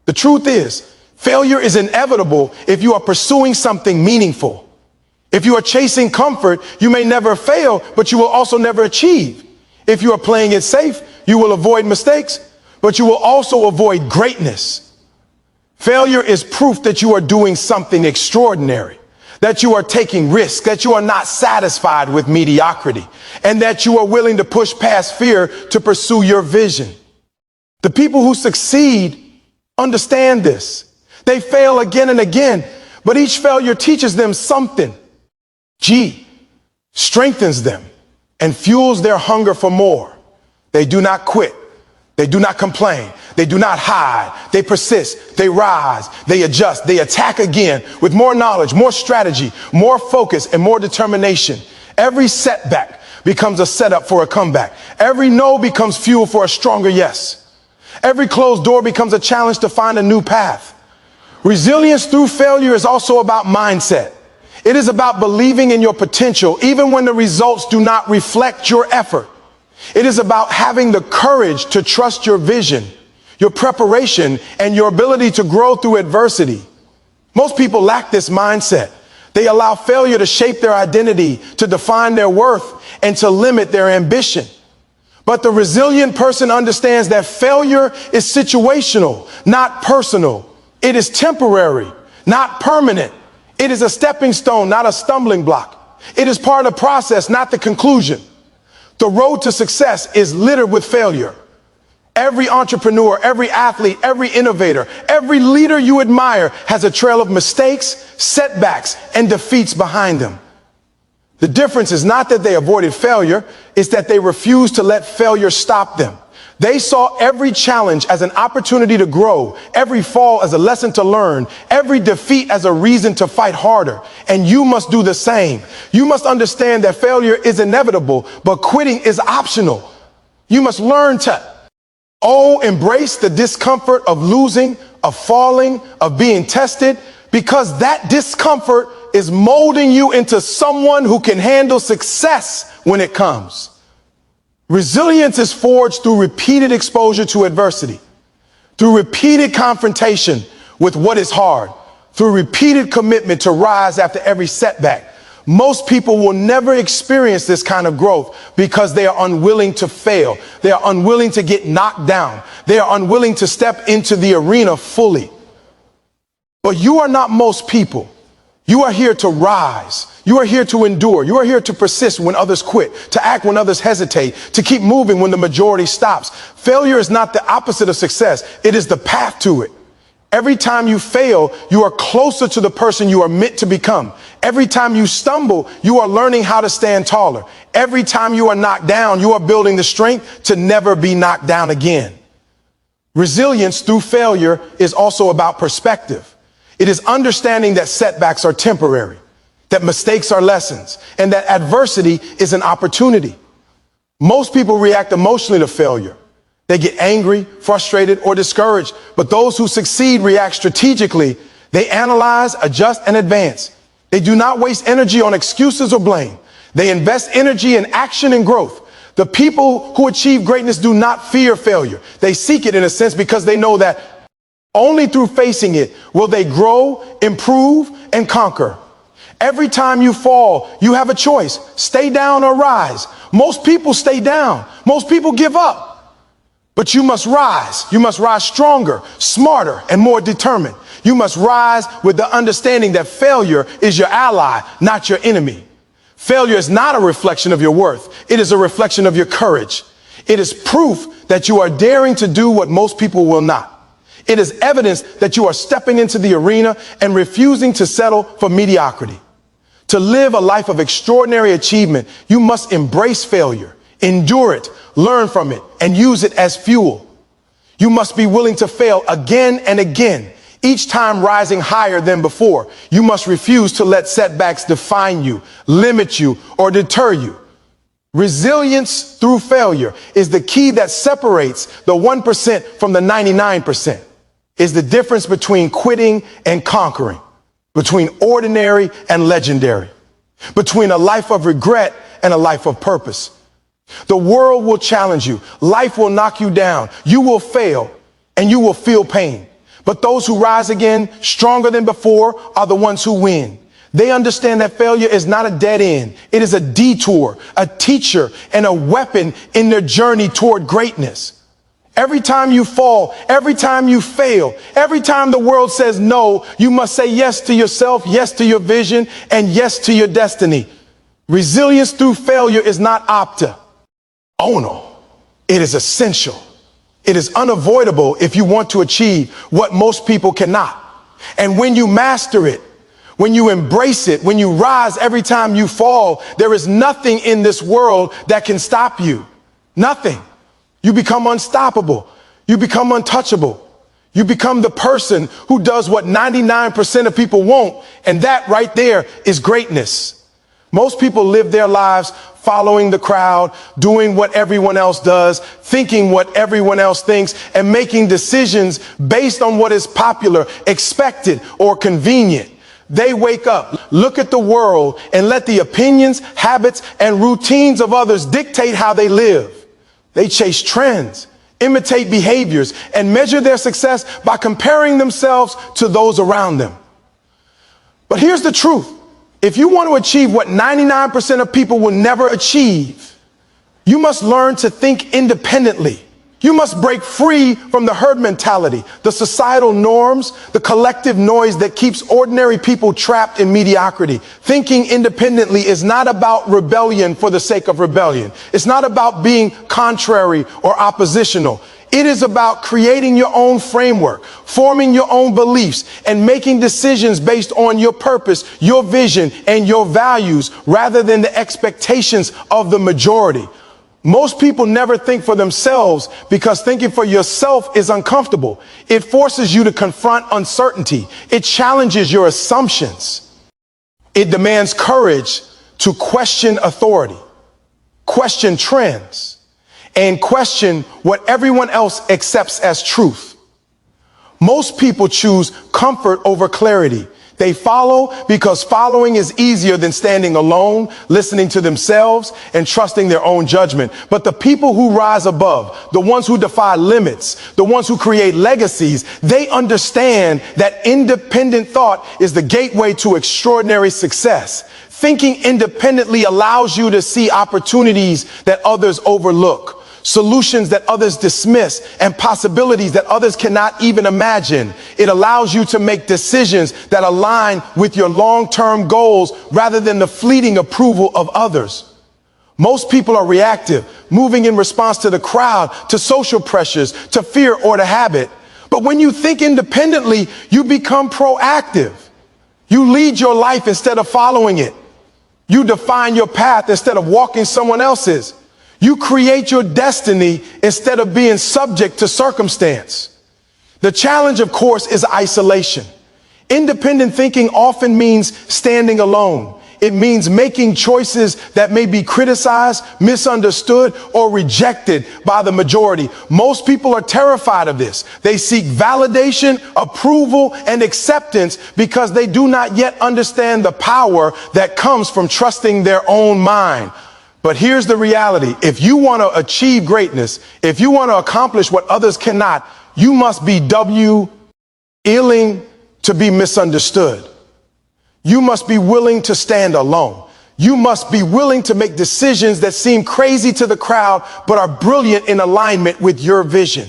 Speaker 1: The truth is, failure is inevitable if you are pursuing something meaningful. If you are chasing comfort, you may never fail, but you will also never achieve. If you are playing it safe, you will avoid mistakes, but you will also avoid greatness. Failure is proof that you are doing something extraordinary, that you are taking risks, that you are not satisfied with mediocrity, and that you are willing to push past fear to pursue your vision. The people who succeed understand this. They fail again and again, but each failure teaches them something. G strengthens them and fuels their hunger for more. They do not quit. They do not complain. They do not hide. They persist. They rise. They adjust. They attack again with more knowledge, more strategy, more focus, and more determination. Every setback becomes a setup for a comeback. Every no becomes fuel for a stronger yes. Every closed door becomes a challenge to find a new path. Resilience through failure is also about mindset. It is about believing in your potential, even when the results do not reflect your effort. It is about having the courage to trust your vision, your preparation, and your ability to grow through adversity. Most people lack this mindset. They allow failure to shape their identity, to define their worth, and to limit their ambition. But the resilient person understands that failure is situational, not personal. It is temporary, not permanent. It is a stepping stone, not a stumbling block. It is part of the process, not the conclusion. The road to success is littered with failure. Every entrepreneur, every athlete, every innovator, every leader you admire has a trail of mistakes, setbacks, and defeats behind them. The difference is not that they avoided failure, it's that they refused to let failure stop them. They saw every challenge as an opportunity to grow, every fall as a lesson to learn, every defeat as a reason to fight harder. And you must do the same. You must understand that failure is inevitable, but quitting is optional. You must learn to embrace the discomfort of losing, of falling, of being tested, because that discomfort is molding you into someone who can handle success when it comes. Resilience is forged through repeated exposure to adversity, through repeated confrontation with what is hard, through repeated commitment to rise after every setback. Most people will never experience this kind of growth because they are unwilling to fail. They are unwilling to get knocked down. They are unwilling to step into the arena fully. But you are not most people. You are here to rise. You are here to endure. You are here to persist when others quit, to act when others hesitate, to keep moving when the majority stops. Failure is not the opposite of success. It is the path to it. Every time you fail, you are closer to the person you are meant to become. Every time you stumble, you are learning how to stand taller. Every time you are knocked down, you are building the strength to never be knocked down again. Resilience through failure is also about perspective. It is understanding that setbacks are temporary, that mistakes are lessons, and that adversity is an opportunity. Most people react emotionally to failure. They get angry, frustrated, or discouraged. But those who succeed react strategically. They analyze, adjust, and advance. They do not waste energy on excuses or blame. They invest energy in action and growth. The people who achieve greatness do not fear failure. They seek it in a sense because they know that only through facing it will they grow, improve, and conquer. Every time you fall, you have a choice. Stay down or rise. Most people stay down. Most people give up. But you must rise. You must rise stronger, smarter, and more determined. You must rise with the understanding that failure is your ally, not your enemy. Failure is not a reflection of your worth. It is a reflection of your courage. It is proof that you are daring to do what most people will not. It is evidence that you are stepping into the arena and refusing to settle for mediocrity. To live a life of extraordinary achievement, you must embrace failure, endure it, learn from it, and use it as fuel. You must be willing to fail again and again, each time rising higher than before. You must refuse to let setbacks define you, limit you, or deter you. Resilience through failure is the key that separates the 1% from the 99%. Is the difference between quitting and conquering, between ordinary and legendary, between a life of regret and a life of purpose. The world will challenge you. Life will knock you down. You will fail and you will feel pain. But those who rise again, stronger than before, are the ones who win. They understand that failure is not a dead end. It is a detour, a teacher, and a weapon in their journey toward greatness. Every time you fall, every time you fail, every time the world says no, you must say yes to yourself, yes to your vision, and yes to your destiny. Resilience through failure is not optional. It is essential. It is unavoidable if you want to achieve what most people cannot. And when you master it, when you embrace it, when you rise every time you fall, there is nothing in this world that can stop you. Nothing. You become unstoppable. You become untouchable. You become the person who does what 99% of people won't. And that right there is greatness. Most people live their lives following the crowd, doing what everyone else does, thinking what everyone else thinks, and making decisions based on what is popular, expected, or convenient. They wake up, look at the world, and let the opinions, habits, and routines of others dictate how they live. They chase trends, imitate behaviors, and measure their success by comparing themselves to those around them. But here's the truth. If you want to achieve what 99% of people will never achieve, you must learn to think independently. You must break free from the herd mentality, the societal norms, the collective noise that keeps ordinary people trapped in mediocrity. Thinking independently is not about rebellion for the sake of rebellion. It's not about being contrary or oppositional. It is about creating your own framework, forming your own beliefs, and making decisions based on your purpose, your vision, and your values, rather than the expectations of the majority. Most people never think for themselves because thinking for yourself is uncomfortable. It forces you to confront uncertainty. It challenges your assumptions. It demands courage to question authority, question trends, and question what everyone else accepts as truth. Most people choose comfort over clarity. They follow because following is easier than standing alone, listening to themselves, and trusting their own judgment. But the people who rise above, the ones who defy limits, the ones who create legacies, they understand that independent thought is the gateway to extraordinary success. Thinking independently allows you to see opportunities that others overlook, solutions that others dismiss, and possibilities that others cannot even imagine. It allows you to make decisions that align with your long-term goals rather than the fleeting approval of others. Most people are reactive, moving in response to the crowd, to social pressures, to fear, or to habit. But when you think independently, you become proactive. You lead your life instead of following it. You define your path instead of walking someone else's. You create your destiny instead of being subject to circumstance. The challenge, of course, is isolation. Independent thinking often means standing alone. It means making choices that may be criticized, misunderstood, or rejected by the majority. Most people are terrified of this. They seek validation, approval, and acceptance because they do not yet understand the power that comes from trusting their own mind. But here's the reality. If you want to achieve greatness, if you want to accomplish what others cannot, you must be willing to be misunderstood. You must be willing to stand alone. You must be willing to make decisions that seem crazy to the crowd, but are brilliant in alignment with your vision.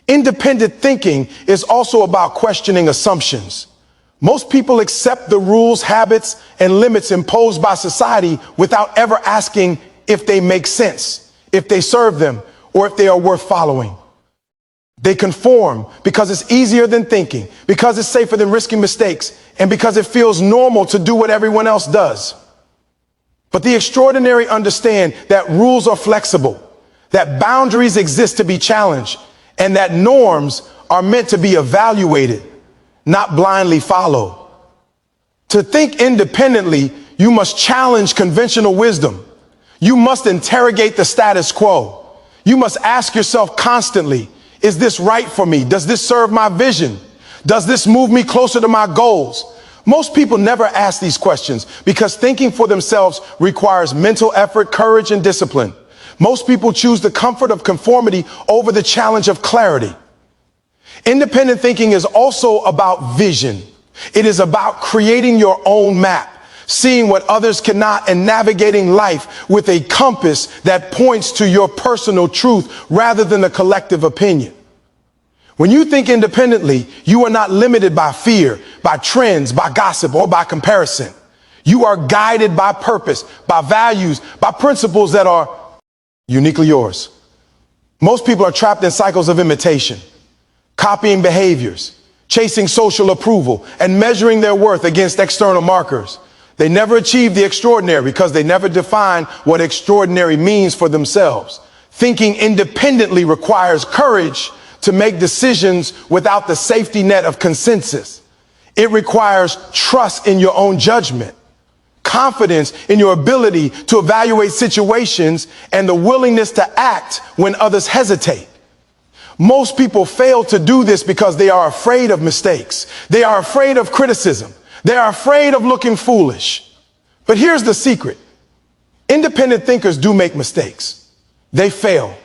Speaker 1: Independent thinking is also about questioning assumptions. Most people accept the rules, habits, and limits imposed by society without ever asking if they make sense, if they serve them, or if they are worth following. They conform because it's easier than thinking, because it's safer than risking mistakes, and because it feels normal to do what everyone else does. But the extraordinary understand that rules are flexible, that boundaries exist to be challenged, and that norms are meant to be evaluated, not blindly followed. To think independently, you must challenge conventional wisdom. You must interrogate the status quo. You must ask yourself constantly, is this right for me? Does this serve my vision? Does this move me closer to my goals? Most people never ask these questions because thinking for themselves requires mental effort, courage, and discipline. Most people choose the comfort of conformity over the challenge of clarity. Independent thinking is also about vision. It is about creating your own map, seeing what others cannot, and navigating life with a compass that points to your personal truth rather than a collective opinion. When you think independently, you are not limited by fear, by trends, by gossip, or by comparison. You are guided by purpose, by values, by principles that are uniquely yours. Most people are trapped in cycles of imitation, copying behaviors, chasing social approval, and measuring their worth against external markers. They never achieve the extraordinary because they never define what extraordinary means for themselves. Thinking independently requires courage to make decisions without the safety net of consensus. It requires trust in your own judgment, confidence in your ability to evaluate situations, and the willingness to act when others hesitate. Most people fail to do this because they are afraid of mistakes. They are afraid of criticism. They are afraid of looking foolish. But here's the secret. Independent thinkers do make mistakes. They fail.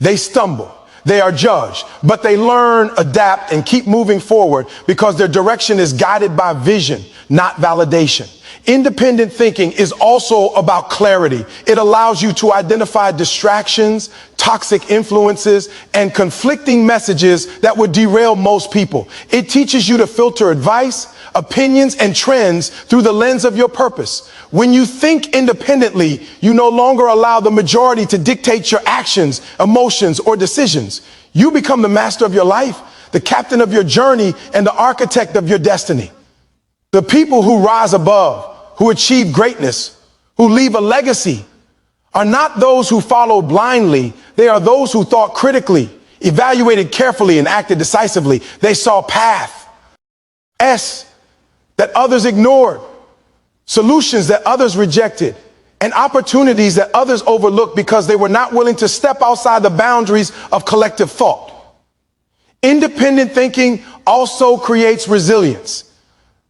Speaker 1: They stumble. They are judged, but they learn, adapt, and keep moving forward because their direction is guided by vision, not validation. Independent thinking is also about clarity. It allows you to identify distractions, toxic influences, and conflicting messages that would derail most people. It teaches you to filter advice, opinions, and trends through the lens of your purpose. When you think independently, you no longer allow the majority to dictate your actions, emotions, or decisions. You become the master of your life, the captain of your journey, and the architect of your destiny. The people who rise above, who achieve greatness, who leave a legacy, are not those who follow blindly. They are those who thought critically, evaluated carefully, and acted decisively. They saw paths that others ignored, solutions that others rejected, and opportunities that others overlooked because they were not willing to step outside the boundaries of collective thought. Independent thinking also creates resilience.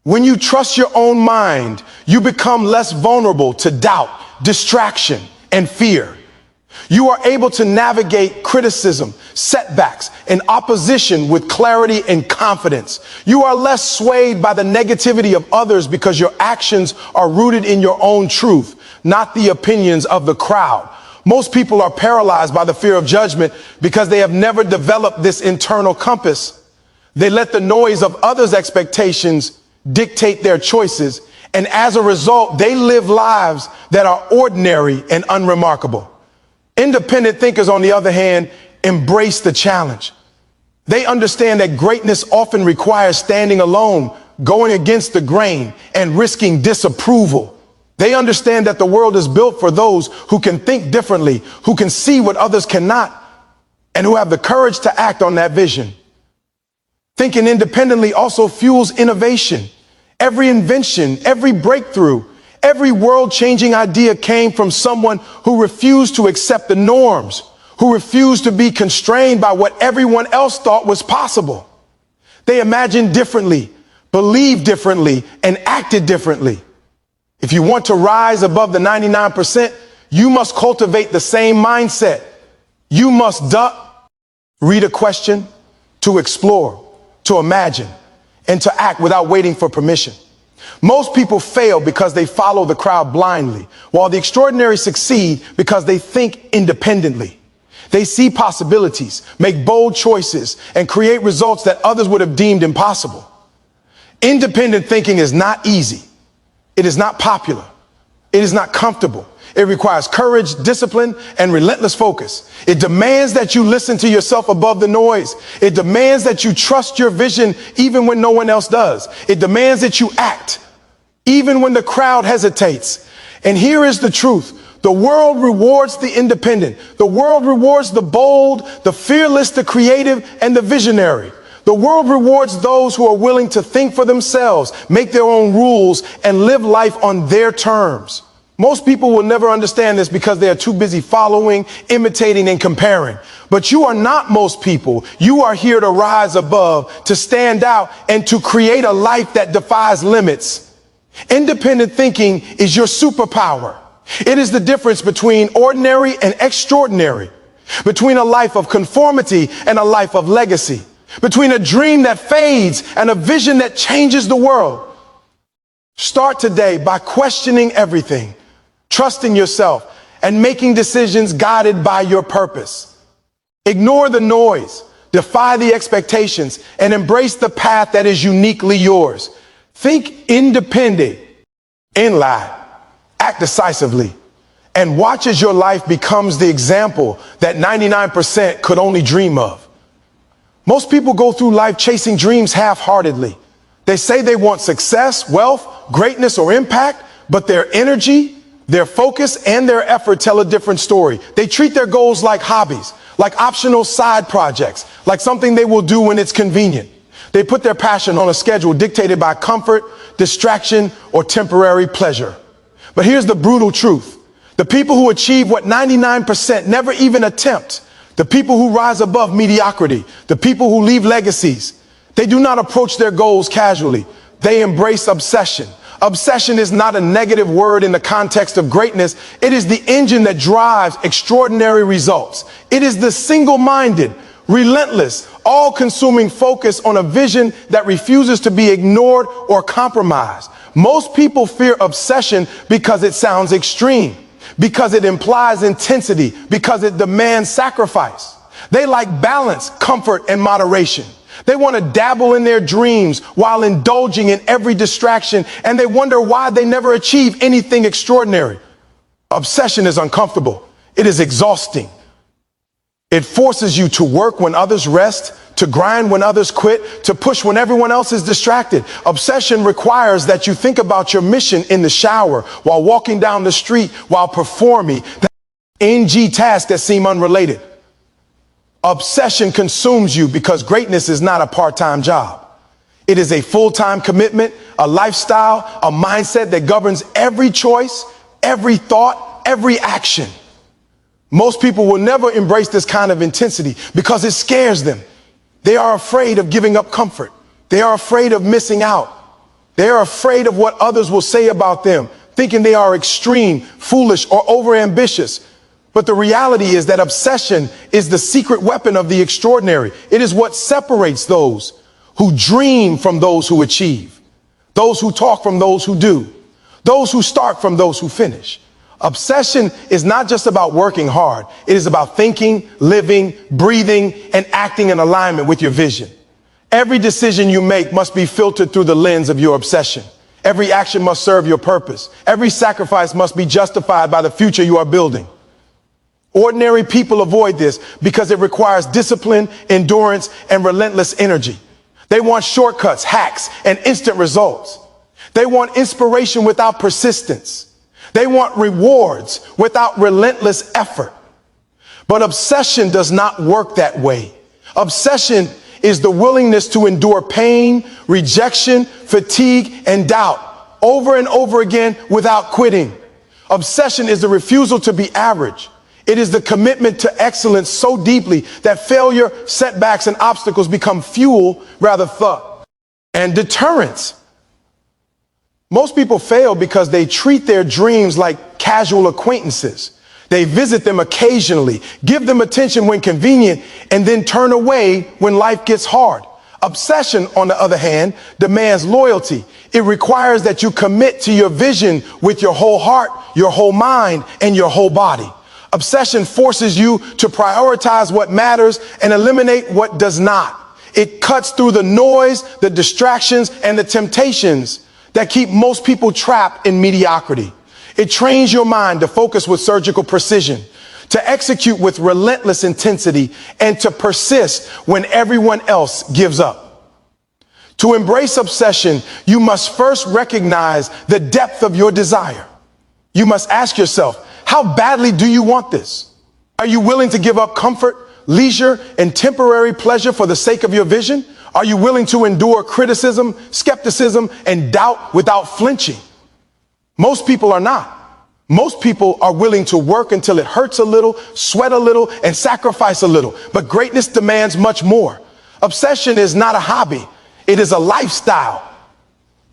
Speaker 1: When you trust your own mind, you become less vulnerable to doubt, distraction, and fear. You are able to navigate criticism, setbacks, and opposition with clarity and confidence. You are less swayed by the negativity of others because your actions are rooted in your own truth, not the opinions of the crowd. Most people are paralyzed by the fear of judgment because they have never developed this internal compass. They let the noise of others' expectations dictate their choices, and as a result, they live lives that are ordinary and unremarkable. Independent thinkers, on the other hand, embrace the challenge. They understand that greatness often requires standing alone, going against the grain, and risking disapproval. They understand that the world is built for those who can think differently, who can see what others cannot, and who have the courage to act on that vision. Thinking independently also fuels innovation. Every invention, every breakthrough, every world-changing idea came from someone who refused to accept the norms, who refused to be constrained by what everyone else thought was possible. They imagined differently, believed differently, and acted differently. If you want to rise above the 99%, you must cultivate the same mindset. You must read a question, to explore, to imagine, and to act without waiting for permission. Most people fail because they follow the crowd blindly, while the extraordinary succeed because they think independently. They see possibilities, make bold choices, and create results that others would have deemed impossible. Independent thinking is not easy. It is not popular, It is not comfortable. It requires courage, discipline, and relentless focus. It demands that you listen to yourself above the noise. It demands that you trust your vision even when no one else does. It demands that you act even when the crowd hesitates. And here is the truth. The world rewards the independent. The world rewards the bold, the fearless, the creative, and the visionary. The world rewards those who are willing to think for themselves, make their own rules, and live life on their terms. Most people will never understand this because they are too busy following, imitating, and comparing. But you are not most people. You are here to rise above, to stand out, and to create a life that defies limits. Independent thinking is your superpower. It is the difference between ordinary and extraordinary, between a life of conformity and a life of legacy, between a dream that fades and a vision that changes the world. Start today by questioning everything, trusting yourself, and making decisions guided by your purpose. Ignore the noise, defy the expectations, and embrace the path that is uniquely yours. Think independent, act decisively, and watch as your life becomes the example that 99% could only dream of. Most people go through life chasing dreams half-heartedly. They say they want success, wealth, greatness, or impact, but their energy, their focus, and their effort tell a different story. They treat their goals like hobbies, like optional side projects, like something they will do when it's convenient. They put their passion on a schedule dictated by comfort, distraction, or temporary pleasure. But here's the brutal truth. The people who achieve what 99% never even attempt, the people who rise above mediocrity, the people who leave legacies, they do not approach their goals casually. They embrace obsession. Obsession is not a negative word in the context of greatness. It is the engine that drives extraordinary results. It is the single-minded, relentless, all-consuming focus on a vision that refuses to be ignored or compromised. Most people fear obsession because it sounds extreme, because it implies intensity, because it demands sacrifice. They like balance, comfort, and moderation. They want to dabble in their dreams while indulging in every distraction, and they wonder why they never achieve anything extraordinary. Obsession is uncomfortable. It is exhausting. It forces you to work when others rest, to grind when others quit, to push when everyone else is distracted. Obsession requires that you think about your mission in the shower, while walking down the street, while performing NG tasks that seem unrelated. Obsession consumes you because greatness is not a part-time job. It is a full-time commitment, a lifestyle, a mindset that governs every choice, every thought, every action. Most people will never embrace this kind of intensity because it scares them. They are afraid of giving up comfort. They are afraid of missing out. They are afraid of what others will say about them, thinking they are extreme, foolish, or overambitious. But the reality is that obsession is the secret weapon of the extraordinary. It is what separates those who dream from those who achieve, those who talk from those who do, those who start from those who finish. Obsession is not just about working hard. It is about thinking, living, breathing, and acting in alignment with your vision. Every decision you make must be filtered through the lens of your obsession. Every action must serve your purpose. Every sacrifice must be justified by the future you are building. Ordinary people avoid this because it requires discipline, endurance, and relentless energy. They want shortcuts, hacks, and instant results. They want inspiration without persistence. They want rewards without relentless effort. But obsession does not work that way. Obsession is the willingness to endure pain, rejection, fatigue, and doubt over and over again without quitting. Obsession is the refusal to be average. It is the commitment to excellence so deeply that failure, setbacks, and obstacles become fuel rather than and deterrence. Most people fail because they treat their dreams like casual acquaintances. They visit them occasionally, give them attention when convenient, and then turn away when life gets hard. Obsession, on the other hand, demands loyalty. It requires that you commit to your vision with your whole heart, your whole mind, and your whole body. Obsession forces you to prioritize what matters and eliminate what does not. It cuts through the noise, the distractions, and the temptations that keep most people trapped in mediocrity. It trains your mind to focus with surgical precision, to execute with relentless intensity, and to persist when everyone else gives up. To embrace obsession, you must first recognize the depth of your desire. You must ask yourself, how badly do you want this? Are you willing to give up comfort, leisure, and temporary pleasure for the sake of your vision? Are you willing to endure criticism, skepticism, and doubt without flinching? Most people are not. Most people are willing to work until it hurts a little, sweat a little, and sacrifice a little. But greatness demands much more. Obsession is not a hobby. It is a lifestyle.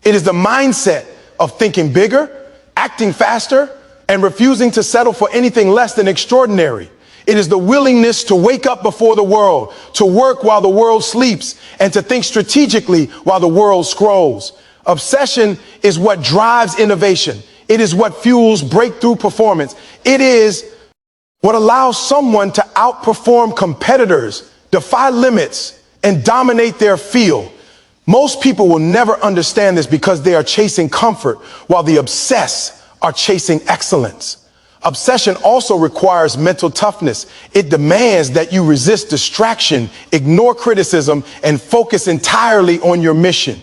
Speaker 1: It is the mindset of thinking bigger, acting faster, and refusing to settle for anything less than extraordinary. It is the willingness to wake up before the world, to work while the world sleeps, and to think strategically while the world scrolls. Obsession is what drives innovation. It is what fuels breakthrough performance. It is what allows someone to outperform competitors, defy limits, and dominate their field. Most people will never understand this because they are chasing comfort while the obsessed are chasing excellence. Obsession also requires mental toughness. It demands that you resist distraction, ignore criticism, and focus entirely on your mission.